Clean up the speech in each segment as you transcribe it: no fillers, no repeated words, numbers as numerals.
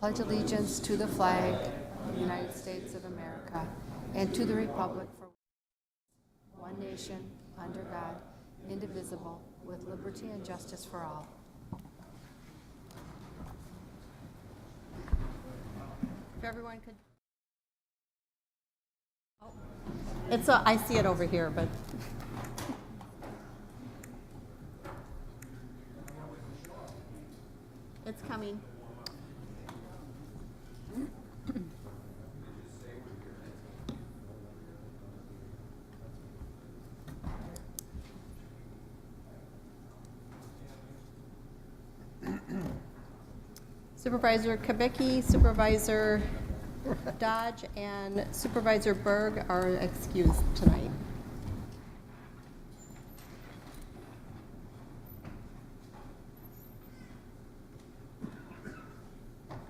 pledge allegiance to the flag of the United States of America and to the republic for one nation, under God, indivisible, with liberty and justice for all. If everyone could... I see it over here, but... It's coming. Supervisor Kabicki, Supervisor Dodge, and Supervisor Berg are excused tonight.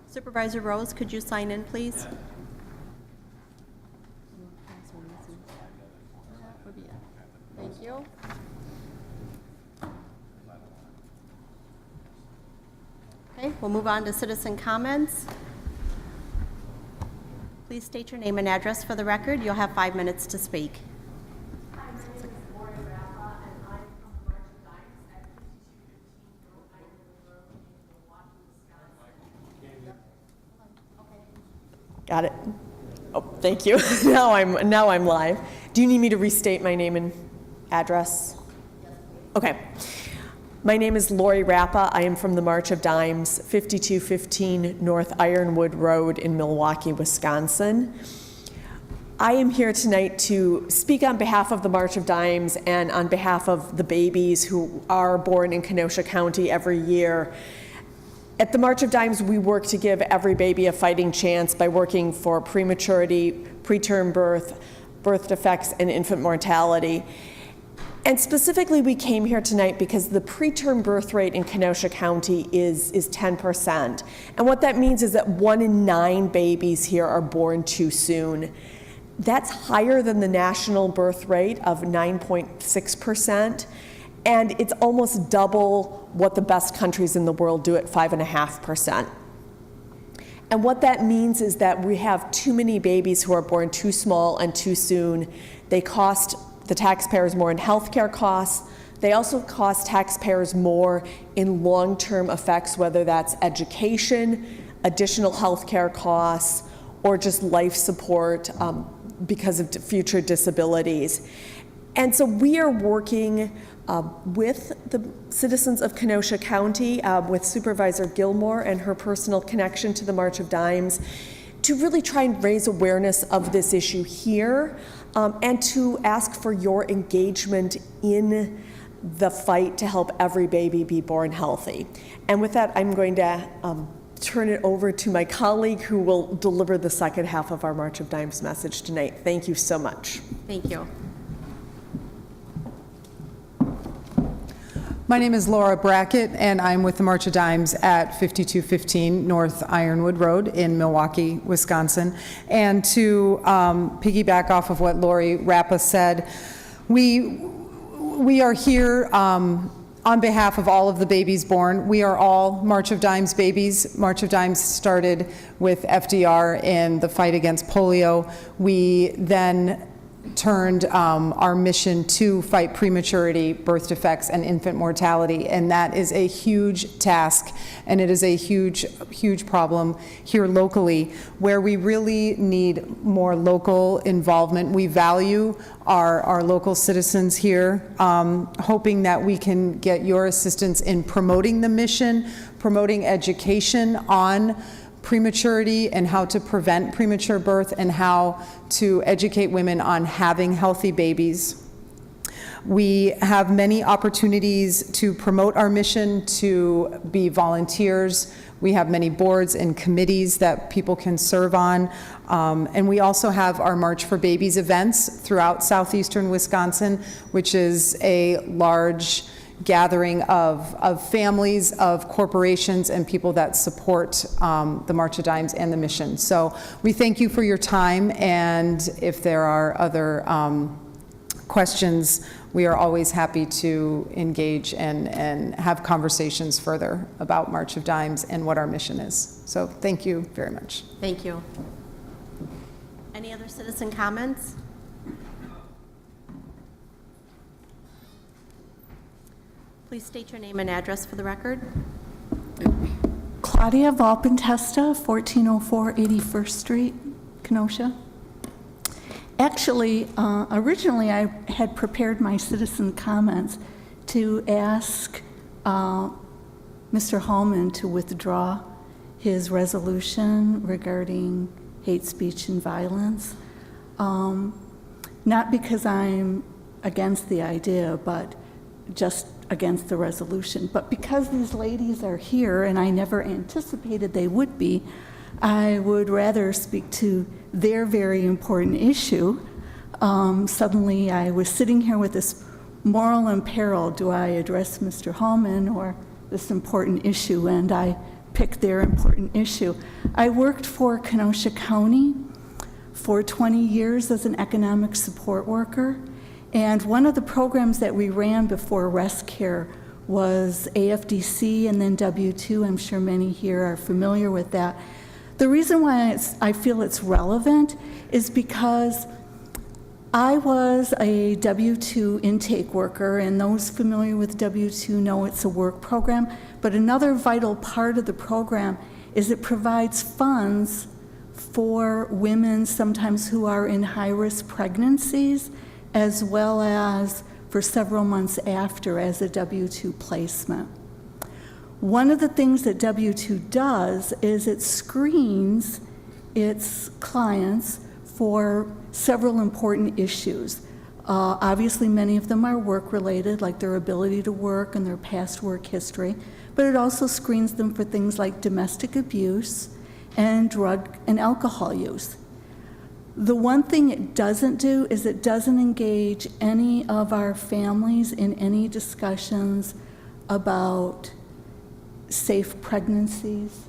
Supervisor Rose, could you sign in, please? Thank you. Okay, we'll move on to citizen comments. Please state your name and address for the record. You'll have 5 minutes to speak. Hi, my name is Lori Rappa, and I'm from the March of Dimes at 5215 North Ironwood Road in Milwaukee, Wisconsin. Got it. Oh, thank you. now I'm live. Do you need me to restate my name and address? Okay. My name is Lori Rappa. I am from the March of Dimes, 5215 North Ironwood Road in Milwaukee, Wisconsin. I am here tonight to speak on behalf of the March of Dimes and on behalf of the babies who are born in Kenosha County every year. At the March of Dimes, we work to give every baby a fighting chance by working for prematurity, preterm birth, birth defects, and infant mortality. And specifically, we came here tonight because the preterm birth rate in Kenosha County is 10%. And what that means is that 1 in 9 babies here are born too soon. That's higher than the national birth rate of 9.6%. And it's almost double what the best countries in the world do at 5.5%. And what that means is that we have too many babies who are born too small and too soon. They cost the taxpayers more in healthcare costs. They also cost taxpayers more in long-term effects, whether that's education, additional healthcare costs, or just life support because of future disabilities. And so we are working with the citizens of Kenosha County, with Supervisor Gilmore and her personal connection to the March of Dimes, to really try and raise awareness of this issue here, and to ask for your engagement in the fight to help every baby be born healthy. And with that, I'm going to turn it over to my colleague who will deliver the second half of our March of Dimes message tonight. Thank you so much. Thank you. My name is Laura Brackett, and I'm with the March of Dimes at 5215 North Ironwood Road in Milwaukee, Wisconsin. And to piggyback off of what Lori Rappa said, we are here on behalf of all of the babies born. We are all March of Dimes babies. March of Dimes started with FDR in the fight against polio. We then turned our mission to fight prematurity, birth defects, and infant mortality, and that is a huge task, and it is a huge problem here locally, where we really need more local involvement. We value our local citizens here, hoping that we can get your assistance in promoting the mission, promoting education on prematurity and how to prevent premature birth and how to educate women on having healthy babies. We have many opportunities to promote our mission, to be volunteers. We have many boards and committees that people can serve on. And we also have our March for Babies events throughout southeastern Wisconsin, which is a large gathering of families, of corporations, and people that support the March of Dimes and the mission. So we thank you for your time, and if there are other questions, we are always happy to engage and have conversations further about March of Dimes and what our mission is. So thank you very much. Thank you. Any other citizen comments? Please state your name and address for the record. Claudia Valpentesta, 1404 81st Street, Kenosha. Actually, originally I had prepared my citizen comments to ask Mr. Hallman to withdraw his resolution regarding hate speech and violence. Not because I'm against the idea, but just against the resolution. But because these ladies are here, and I never anticipated they would be, I would rather speak to their very important issue. Suddenly I was sitting here with this moral imperil. Do I address Mr. Hallman or this important issue? And I picked their important issue. I worked for Kenosha County for 20 years as an economic support worker. And one of the programs that we ran before Rest Care was AFDC and then W-2. I'm sure many here are familiar with that. The reason why I feel it's relevant is because I was a W-2 intake worker, and those familiar with W-2 know it's a work program, but another vital part of the program is it provides funds for women sometimes who are in high-risk pregnancies, as well as for several months after as a W-2 placement. One of the things that W-2 does is it screens its clients for several important issues. Obviously, many of them are work-related, like their ability to work and their past work history, but it also screens them for things like domestic abuse and drug and alcohol use. The one thing it doesn't do is it doesn't engage any of our families in any discussions about safe pregnancies,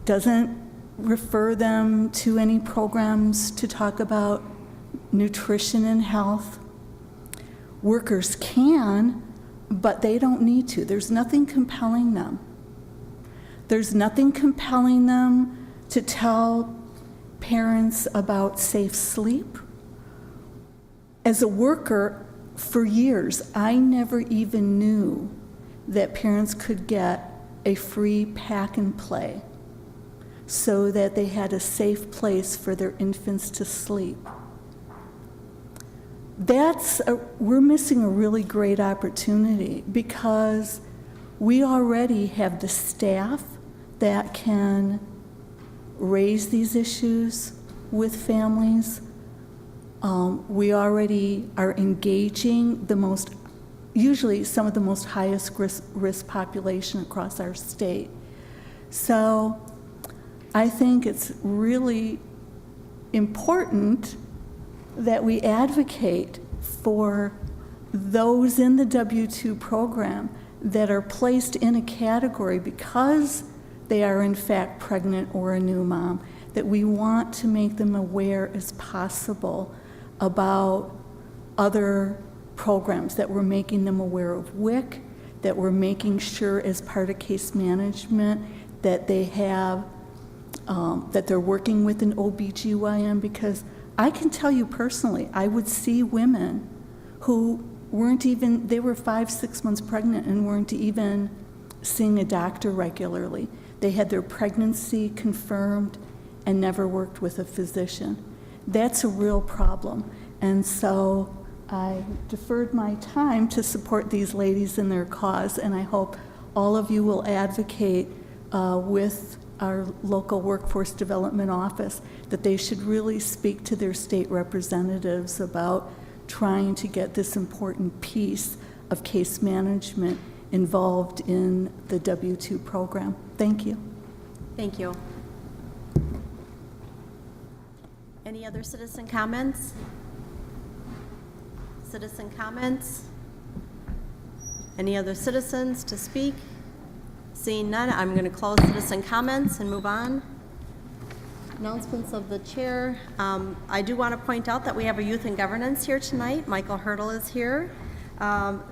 doesn't refer them to any programs to talk about nutrition and health. Workers can, but they don't need to. There's nothing compelling them. There's nothing compelling them to tell parents about safe sleep. As a worker, for years, I never even knew that parents could get a free pack and play so that they had a safe place for their infants to sleep. We're missing a really great opportunity because we already have the staff that can raise these issues with families. We already are engaging usually some of the most highest risk population across our state. So I think it's really important that we advocate for those in the W-2 program that are placed in a category because they are in fact pregnant or a new mom, that we want to make them aware as possible about other programs, that we're making them aware of WIC, that we're making sure as part of case management that they have, that they're working with an OBGYN, because I can tell you personally, I would see women who they were 5-6 months pregnant and weren't even seeing a doctor regularly. They had their pregnancy confirmed and never worked with a physician. That's a real problem. And so I deferred my time to support these ladies in their cause, and I hope all of you will advocate with our local workforce development office that they should really speak to their state representatives about trying to get this important piece of case management involved in the W-2 program. Thank you. Thank you. Any other citizen comments? Citizen comments? Any other citizens to speak? Seeing none, I'm going to close citizen comments and move on. Announcements of the chair. I do want to point out that we have a youth in governance here tonight. Michael Hurdle is here.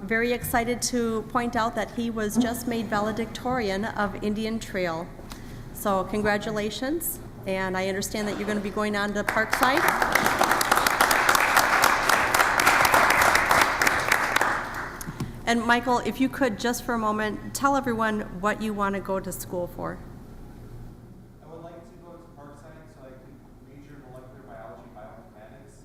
Very excited to point out that he was just made valedictorian of Indian Trail. So congratulations, and I understand that you're going to be going on to Parkside. And Michael, if you could, just for a moment, tell everyone what you want to go to school for. I would like to go to Parkside so I could major in molecular biology, bioinformatics,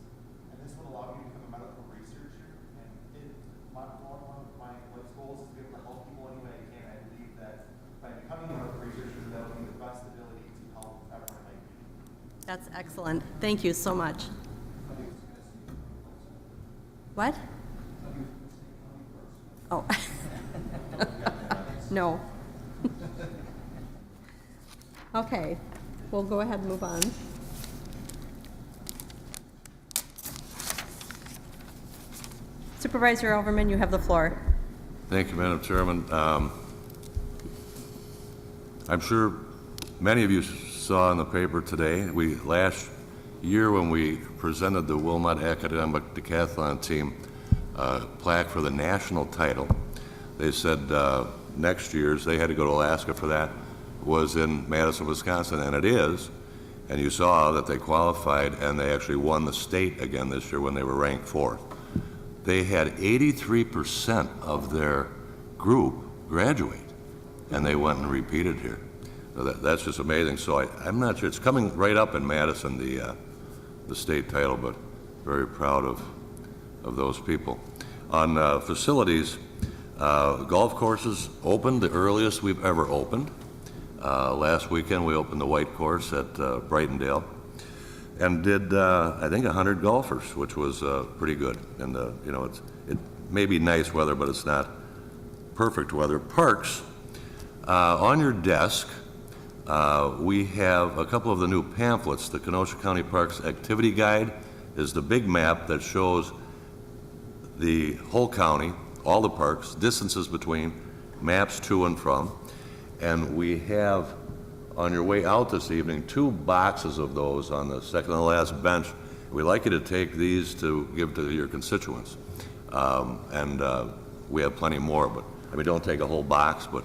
and this would allow me to become a medical researcher. And one of my life's goals is to be able to help people any way I can. I believe that by becoming a medical researcher, that would be the best ability to help everyone like me. That's excellent. Thank you so much. What? Oh. No. Okay, we'll go ahead and move on. Supervisor Overman, you have the floor. Thank you, Madam Chairman. I'm sure many of you saw in the paper today, last year when we presented the Wilmot Academic Decathlon team plaque for the national title, they said next year's, they had to go to Alaska for that, was in Madison, Wisconsin, and it is. And you saw that they qualified and they actually won the state again this year when they were ranked 4th. They had 83% of their group graduate, and they went and repeated here. So that's just amazing. So I'm not sure, it's coming right up in Madison, the state title, but very proud of those people. On facilities, golf courses opened, the earliest we've ever opened. Last weekend we opened the white course at Brightondale and did, I think, 100 golfers, which was pretty good. And, you know, it may be nice weather, but it's not perfect weather. Parks, on your desk, we have a couple of the new pamphlets. The Kenosha County Parks Activity Guide is the big map that shows the whole county, all the parks, distances between, maps to and from. And we have, on your way out this evening, 2 boxes of those on the second to last bench. We'd like you to take these to give to your constituents. We have plenty more, but I mean, don't take a whole box, but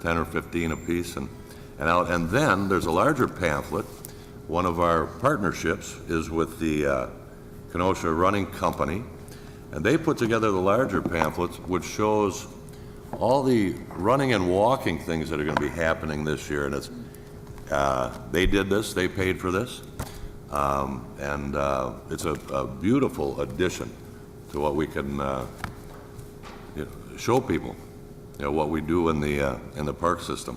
10 or 15 a piece and out. And then there's a larger pamphlet. One of our partnerships is with the Kenosha Running Company, and they put together the larger pamphlets, which shows all the running and walking things that are going to be happening this year. And it's they did this, they paid for this, and it's a beautiful addition to what we can show people, what we do in the park system.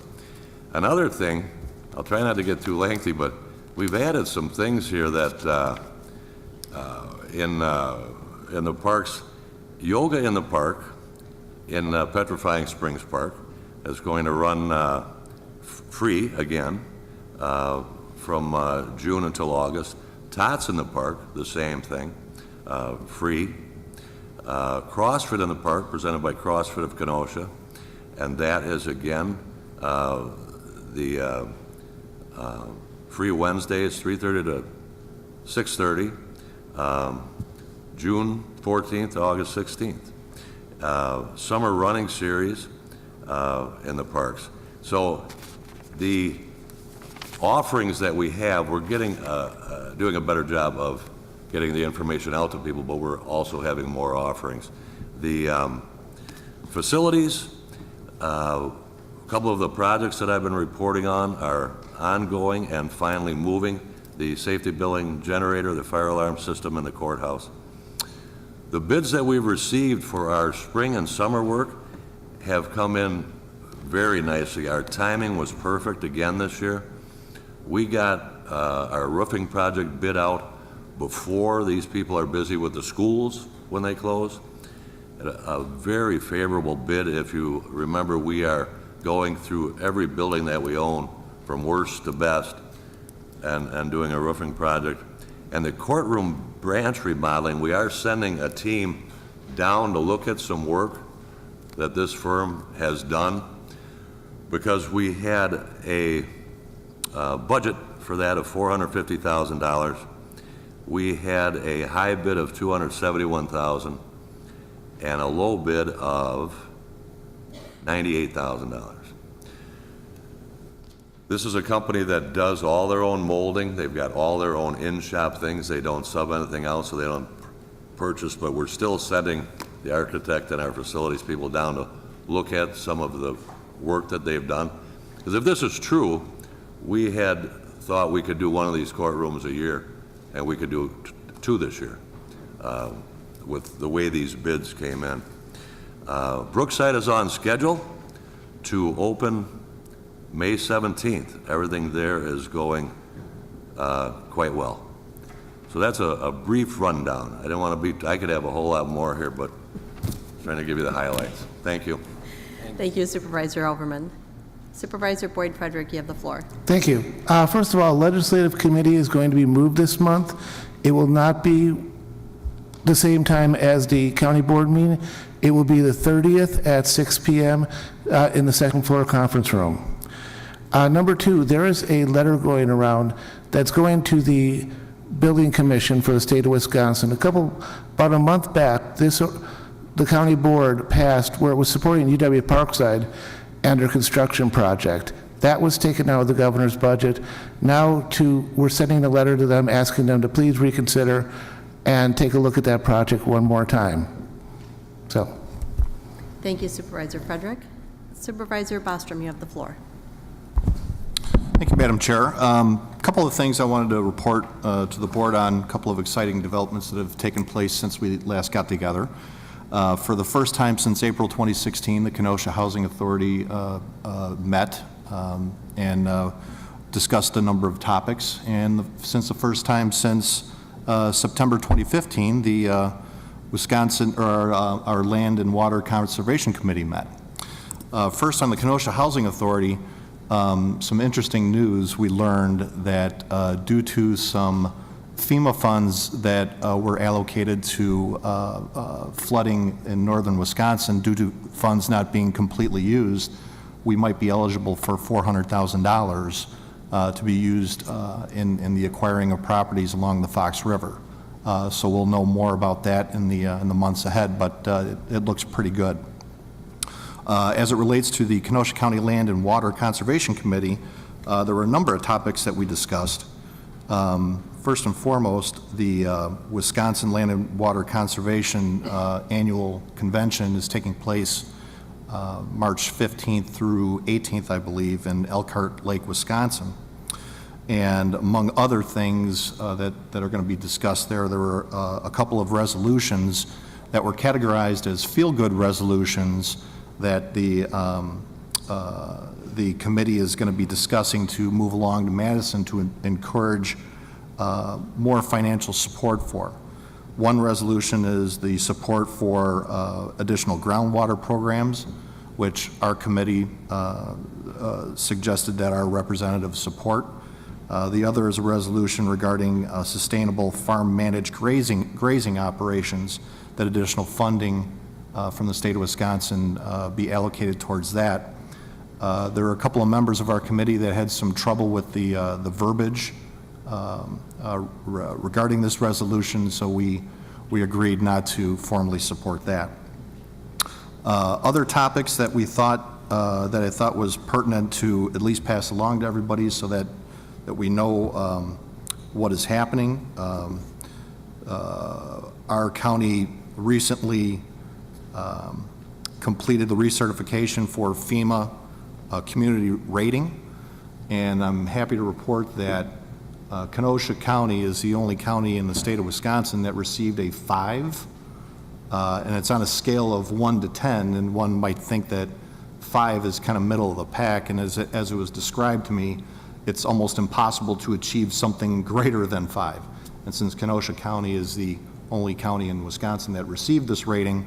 Another thing, I'll try not to get too lengthy, but we've added some things here that in the parks, yoga in the park, in Petrifying Springs Park, is going to run free again from June until August. Tots in the park, the same thing, free. CrossFit in the park, presented by CrossFit of Kenosha, and that is again the free Wednesdays, 3:30 to 6:30, June 14th to August 16th. Summer running series in the parks. So the offerings that we have, we're getting doing a better job of getting the information out to people, but we're also having more offerings. The facilities, a couple of the projects that I've been reporting on are ongoing and finally moving. The safety billing generator, the fire alarm system, and the courthouse. The bids that we've received for our spring and summer work have come in very nicely. Our timing was perfect again this year. We got our roofing project bid out before these people are busy with the schools when they close. A very favorable bid. If you remember, we are going through every building that we own from worst to best and doing a roofing project. And the courtroom branch remodeling, we are sending a team down to look at some work that this firm has done, because we had a budget for that of $450,000. We had a high bid of $271,000 and a low bid of $98,000. This is a company that does all their own molding. They've got all their own in-shop things. They don't sub anything out, so they don't purchase, but we're still sending the architect and our facilities people down to look at some of the work that they've done. Because if this is true, we had thought we could do one of these courtrooms a year, and we could do two this year with the way these bids came in. Brookside is on schedule to open May 17th. Everything there is going quite well. So that's a brief rundown. I don't want to be, I could have a whole lot more here, but I'm trying to give you the highlights. Thank you. Thank you, Supervisor Overman. Supervisor Boyd Frederick, you have the floor. Thank you. First of all, Legislative Committee is going to be moved this month. It will not be the same time as the county board meeting. It will be the 30th at 6 p.m. In the second floor conference room. Number two, there is a letter going around that's going to the Building Commission for the state of Wisconsin. About a month back, the county board passed where it was supporting UW Parkside and their construction project. That was taken out of the governor's budget. Now we're sending a letter to them asking them to please reconsider and take a look at that project one more time. So. Thank you, Supervisor Frederick. Supervisor Bostrom, you have the floor. Thank you, Madam Chair. A couple of things I wanted to report to the board on, a couple of exciting developments that have taken place since we last got together. For the first time since April 2016, the Kenosha Housing Authority met and discussed a number of topics. And since the first time since September 2015, the Wisconsin, or our Land and Water Conservation Committee met. First, on the Kenosha Housing Authority, some interesting news. We learned that due to some FEMA funds that were allocated to flooding in northern Wisconsin, due to funds not being completely used, we might be eligible for $400,000 to be used in the acquiring of properties along the Fox River. So we'll know more about that in the months ahead, but it looks pretty good. As it relates to the Kenosha County Land and Water Conservation Committee, there were a number of topics that we discussed. First and foremost, the Wisconsin Land and Water Conservation Annual Convention is taking place March 15th through 18th, I believe, in Elkhart Lake, Wisconsin. And among other things that are going to be discussed there were a couple of resolutions that were categorized as feel-good resolutions that the committee is going to be discussing to move along to Madison to encourage more financial support for. One resolution is the support for additional groundwater programs, which our committee suggested that our representatives support. The other is a resolution regarding sustainable farm-managed grazing operations, that additional funding from the state of Wisconsin be allocated towards that. There are a couple of members of our committee that had some trouble with the verbiage regarding this resolution, so we agreed not to formally support that. Other topics that we thought, that I thought was pertinent to at least pass along to everybody so that we know what is happening. Our county recently completed the recertification for FEMA community rating, and I'm happy to report that Kenosha County is the only county in the state of Wisconsin that received a 5, and it's on a scale of 1 to 10, and one might think that 5 is kind of middle of the pack, and as it was described to me, it's almost impossible to achieve something greater than 5. And since Kenosha County is the only county in Wisconsin that received this rating,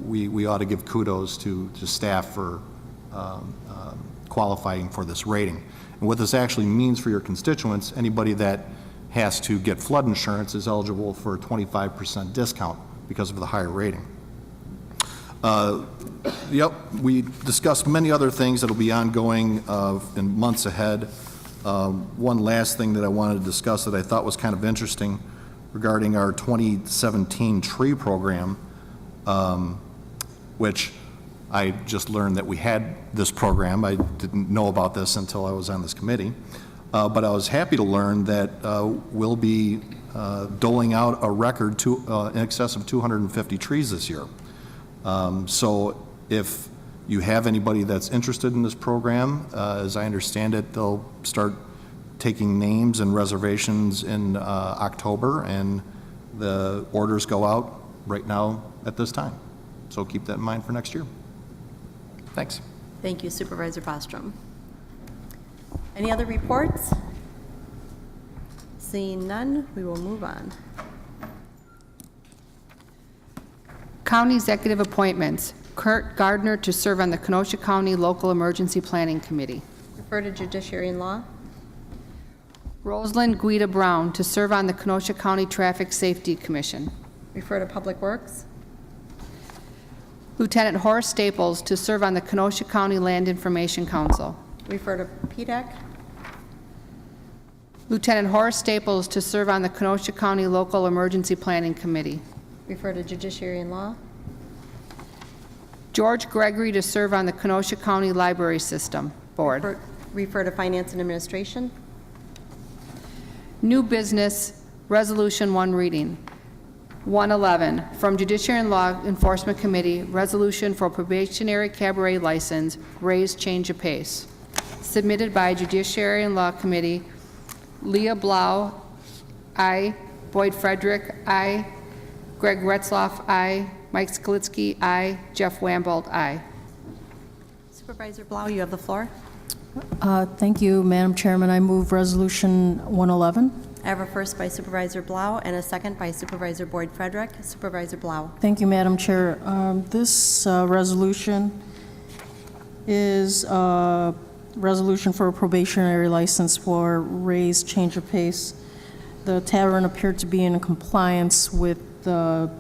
we ought to give kudos to staff for qualifying for this rating. And what this actually means for your constituents, anybody that has to get flood insurance is eligible for a 25% discount because of the higher rating. We discussed many other things that will be ongoing in months ahead. One last thing that I wanted to discuss that I thought was kind of interesting regarding our 2017 tree program, which I just learned that we had this program. I didn't know about this until I was on this committee. But I was happy to learn that we'll be doling out a record in excess of 250 trees this year. So if you have anybody that's interested in this program, as I understand it, they'll start taking names and reservations in October, and the orders go out right now at this time. So keep that in mind for next year. Thanks. Thank you, Supervisor Bostrom. Any other reports? Seeing none, we will move on. County executive appointments. Kurt Gardner to serve on the Kenosha County Local Emergency Planning Committee. Refer to Judiciary and Law. Rosalind Guida Brown to serve on the Kenosha County Traffic Safety Commission. Refer to Public Works. Lieutenant Horace Staples to serve on the Kenosha County Land Information Council. Refer to PDEC. Lieutenant Horace Staples to serve on the Kenosha County Local Emergency Planning Committee. Refer to Judiciary and Law. George Gregory to serve on the Kenosha County Library System Board. Refer to Finance and Administration. New business, Resolution 1 reading. 111, from Judiciary and Law Enforcement Committee, resolution for probationary cabaret license, raise change of pace. Submitted by Judiciary and Law Committee, Leah Blau, aye. Boyd Frederick, aye. Greg Retzloff, aye. Mike Skalitsky, aye. Jeff Wambold, aye. Supervisor Blau, you have the floor. Thank you, Madam Chairman. I move Resolution 111. I have a first by Supervisor Blau and a second by Supervisor Boyd Frederick. Supervisor Blau. Thank you, Madam Chair. This resolution is a resolution for a probationary license for raised change of pace. The tavern appeared to be in compliance with the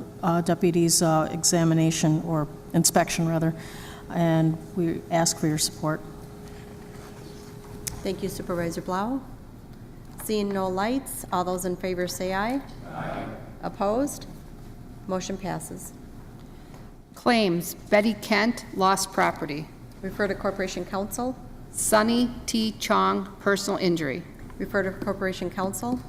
deputy's examination, or inspection rather, and we ask for your support. Thank you, Supervisor Blau. Seeing no lights, all those in favor say aye. Aye. Opposed? Motion passes. Claims, Betty Kent, lost property. Refer to Corporation Council. Sunny T. Chong, personal injury. Refer to Corporation Council.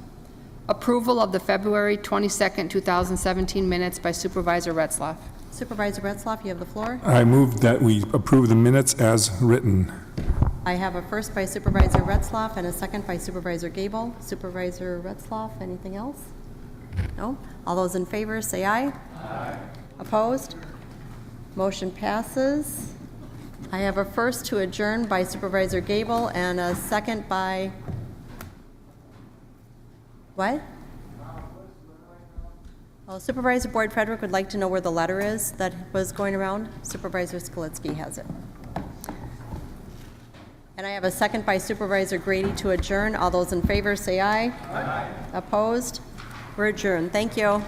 Approval of the February 22nd, 2017 minutes by Supervisor Retzloff. Supervisor Retzloff, you have the floor. I move that we approve the minutes as written. I have a first by Supervisor Retzloff and a second by Supervisor Gable. Supervisor Retzloff, anything else? No? All those in favor say aye. Aye. Opposed? Motion passes. I have a first to adjourn by Supervisor Gable and a second by, what? Oh, Supervisor Boyd Frederick would like to know where the letter is that was going around. Supervisor Skalitsky has it. And I have a second by Supervisor Grady to adjourn. All those in favor say aye. Aye. Opposed? We're adjourned. Thank you.